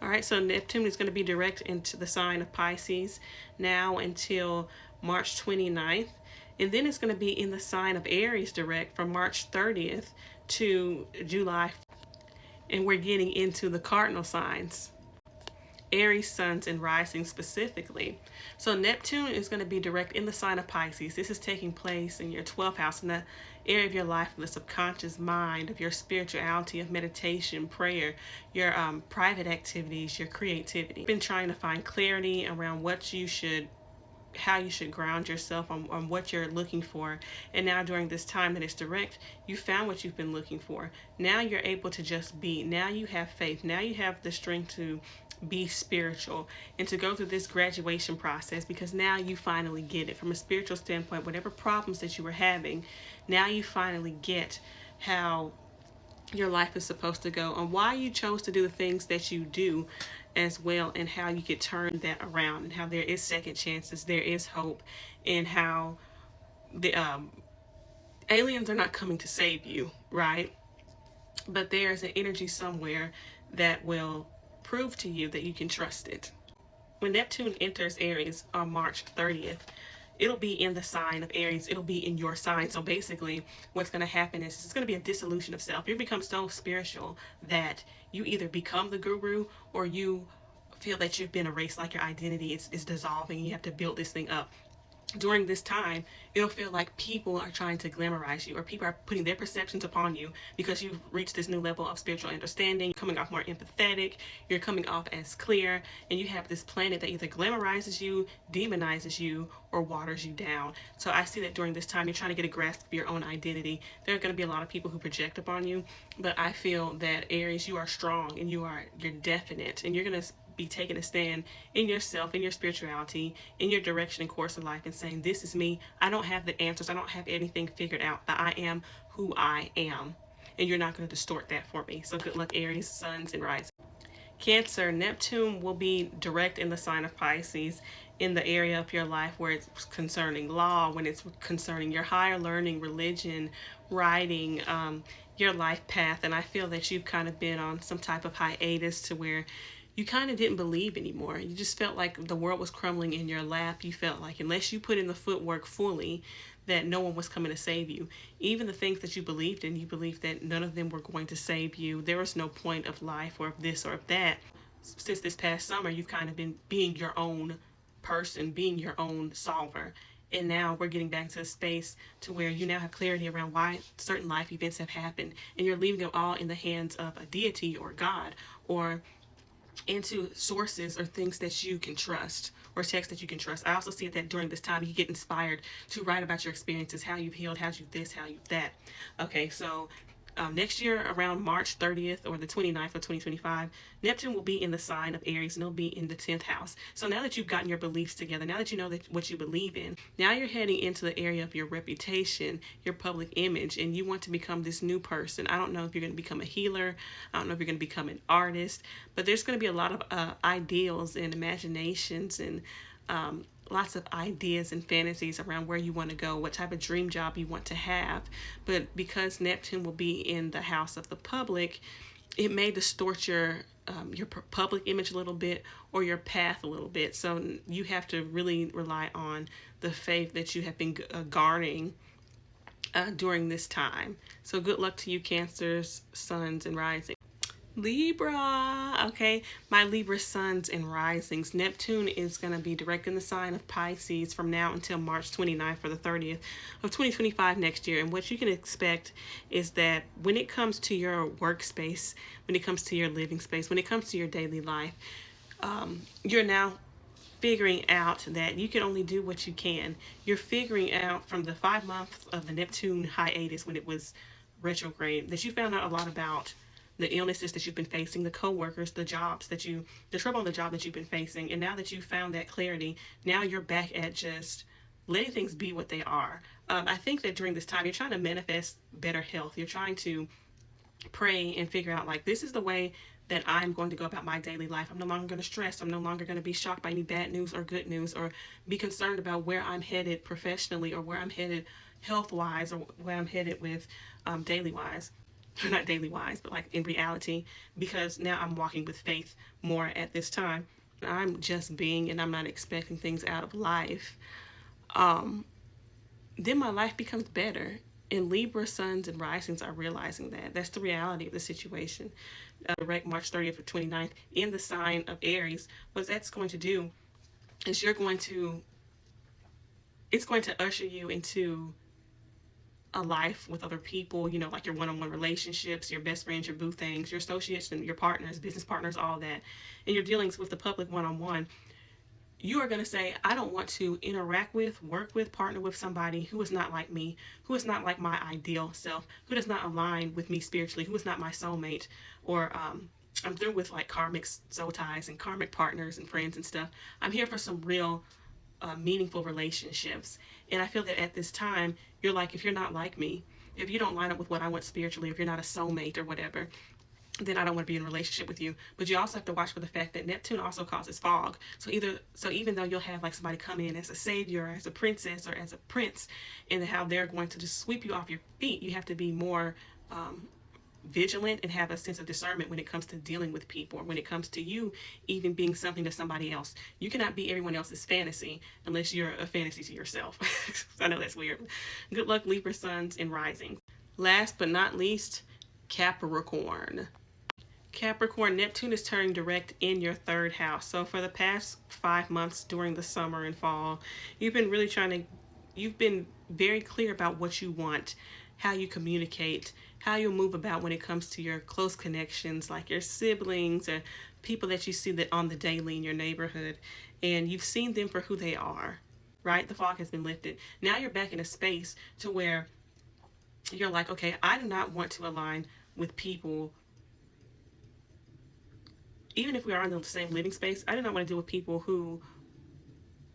All right, so Neptune is going to be direct into the sign of Pisces now until March 29th. And then it's going to be in the sign of Aries direct from March 30th to July. And we're getting into the cardinal signs, Aries, suns, and rising specifically. So Neptune is going to be direct in the sign of Pisces. This is taking place in your 12th house, in the area of your life, of the subconscious mind, of your spirituality, of meditation, prayer, your private activities, your creativity. You've been trying to find clarity around how you should ground yourself on what you're looking for. And now during this time that it's direct, you found what you've been looking for. Now you're able to just be. Now you have faith. Now you have the strength to be spiritual and to go through this graduation process, because now you finally get it from a spiritual standpoint. Whatever problems that you were having, now you finally get how your life is supposed to go and why you chose to do the things that you do as well, and how you could turn that around, and how there is second chances, there is hope, and how the aliens are not coming to save you, right? But there's an energy somewhere that will prove to you that you can trust it. When Neptune enters Aries on March 30th, it'll be in the sign of Aries. It'll be in your sign. So basically what's going to happen is it's going to be a dissolution of self. You become so spiritual that you either become the guru, or you feel that you've been erased, like your identity is dissolving. You have to build this thing up. During this time, it'll feel like people are trying to glamorize you, or people are putting their perceptions upon you because you've reached this new level of spiritual understanding. You're coming off more empathetic, you're coming off as clear, and you have this planet that either glamorizes you, demonizes you, or waters you down. So I see that during this time, you're trying to get a grasp of your own identity. There are going to be a lot of people who project upon you, but I feel that Aries, you are strong, and you're definite, and you're going to be taking a stand in yourself, in your spirituality, in your direction and course of life, and saying, this is me. I don't have the answers. I don't have anything figured out, but I am who I am, and you're not going to distort that for me. So good luck, Aries, suns, and rising. Cancer, Neptune will be direct in the sign of Pisces, in the area of your life where it's concerning law, when it's concerning your higher learning, religion, writing, your life path. And I feel that you've kind of been on some type of hiatus to where you kind of didn't believe anymore. You just felt like the world was crumbling in your lap. You felt like unless you put in the footwork fully, that no one was coming to save you. Even the things that you believed in, you believed that none of them were going to save you. There was no point of life, or of this or of that. Since this past summer, you've kind of been being your own person, being your own solver. And now we're getting back to a space to where you now have clarity around why certain life events have happened. And you're leaving them all in the hands of a deity or God, or into sources or things that you can trust, or texts that you can trust. I also see that during this time you get inspired to write about your experiences, how you've healed, how you've this, how you've that. Okay, so next year around March 30th or the 29th of 2025, Neptune will be in the sign of Aries, and it'll be in the 10th house. So now that you've gotten your beliefs together, now that you know that what you believe in, now you're heading into the area of your reputation, your public image, and you want to become this new person. I don't know if you're going to become a healer. I don't know if you're going to become an artist, but there's going to be a lot of ideals and imaginations and lots of ideas and fantasies around where you want to go, what type of dream job you want to have. But because Neptune will be in the house of the public, it may distort your public image a little bit, or your path a little bit. So you have to really rely on the faith that you have been guarding during this time. So good luck to you, Cancers, suns, and rising. Libra, okay, my Libra suns and risings. Neptune is going to be direct in the sign of Pisces from now until March 29th for the 30th of 2025 next year. And what you can expect is that when it comes to your workspace, when it comes to your living space, when it comes to your daily life, you're now figuring out that you can only do what you can. You're figuring out from the 5 months of the Neptune hiatus, when it was retrograde, that you found out a lot about the illnesses that you've been facing, the co-workers, the trouble on the job that you've been facing. And now that you've found that clarity, now you're back at just letting things be what they are. I think that during this time, you're trying to manifest better health. You're trying to pray and figure out, like, this is the way that I'm going to go about my daily life. I'm no longer going to stress. I'm no longer going to be shocked by any bad news or good news, or be concerned about where I'm headed professionally, or where I'm headed health-wise, or where I'm headed with daily-wise. not daily wise, but like in reality, because now I'm walking with faith more at this time. I'm just being, and I'm not expecting things out of life. Then my life becomes better. And Libra suns and risings are realizing that. That's the reality of the situation. Direct March 30th or 29th in the sign of Aries. What that's going to do is it's going to usher you into a life with other people, you know, like your one-on-one relationships, your best friends, your boo things, your associates and your partners, business partners, all that. And your dealings with the public one-on-one. You are going to say, I don't want to interact with, work with, partner with somebody who is not like me, who is not like my ideal self, who does not align with me spiritually, who is not my soulmate, or I'm through with like karmic soul ties and karmic partners and friends and stuff. I'm here for some real meaningful relationships. And I feel that at this time, you're like, if you're not like me, if you don't line up with what I want spiritually, if you're not a soulmate or whatever, then I don't want to be in a relationship with you. But you also have to watch for the fact that Neptune also causes fog. So even though you'll have like somebody come in as a savior, or as a princess, or as a prince, and how they're going to just sweep you off your feet, you have to be more vigilant and have a sense of discernment when it comes to dealing with people, or when it comes to you even being something to somebody else. You cannot be everyone else's fantasy unless you're a fantasy to yourself. I know that's weird. Good luck, Libra suns and rising. Last but not least, Capricorn. Capricorn, Neptune is turning direct in your third house. So for the past 5 months during the summer and fall, you've been very clear about what you want, how you communicate, how you move about when it comes to your close connections, like your siblings or people that you see that on the daily in your neighborhood. And you've seen them for who they are, right? The fog has been lifted. Now you're back in a space to where you're like, okay, I do not want to align with people. Even if we are in the same living space, I do not want to deal with people who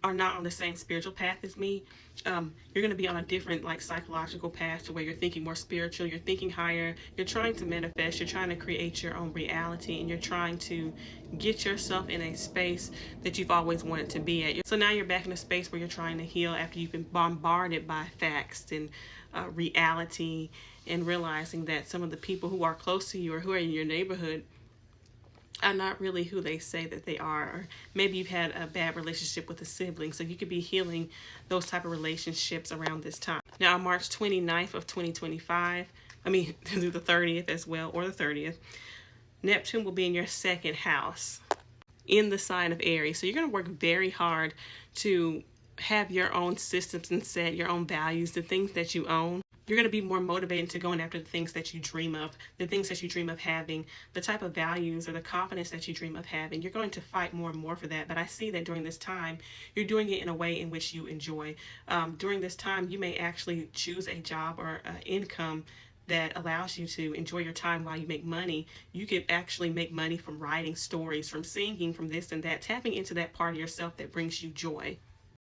are not on the same spiritual path as me. You're going to be on a different like psychological path to where you're thinking more spiritual, you're thinking higher, you're trying to manifest, you're trying to create your own reality, and you're trying to get yourself in a space that you've always wanted to be at. So now you're back in a space where you're trying to heal after you've been bombarded by facts and reality, and realizing that some of the people who are close to you or who are in your neighborhood are not really who they say that they are. Or maybe you've had a bad relationship with a sibling, so you could be healing those type of relationships around this time. Now on March 29th of 2025, through the 30th as well, or the 30th, Neptune will be in your second house in the sign of Aries. So you're going to work very hard to have your own systems and set your own values, the things that you own. You're going to be more motivated to going after the things that you dream of, the things that you dream of having, the type of values or the confidence that you dream of having. You're going to fight more and more for that. But I see that during this time, you're doing it in a way in which you enjoy. During this time, you may actually choose a job or income that allows you to enjoy your time while you make money. You could actually make money from writing stories, from singing, from this and that, tapping into that part of yourself that brings you joy.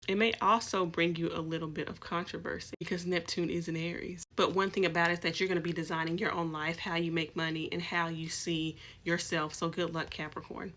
It may also bring you a little bit of controversy because Neptune is in Aries. But one thing about it is that you're going to be designing your own life, how you make money, and how you see yourself. So good luck, Capricorn.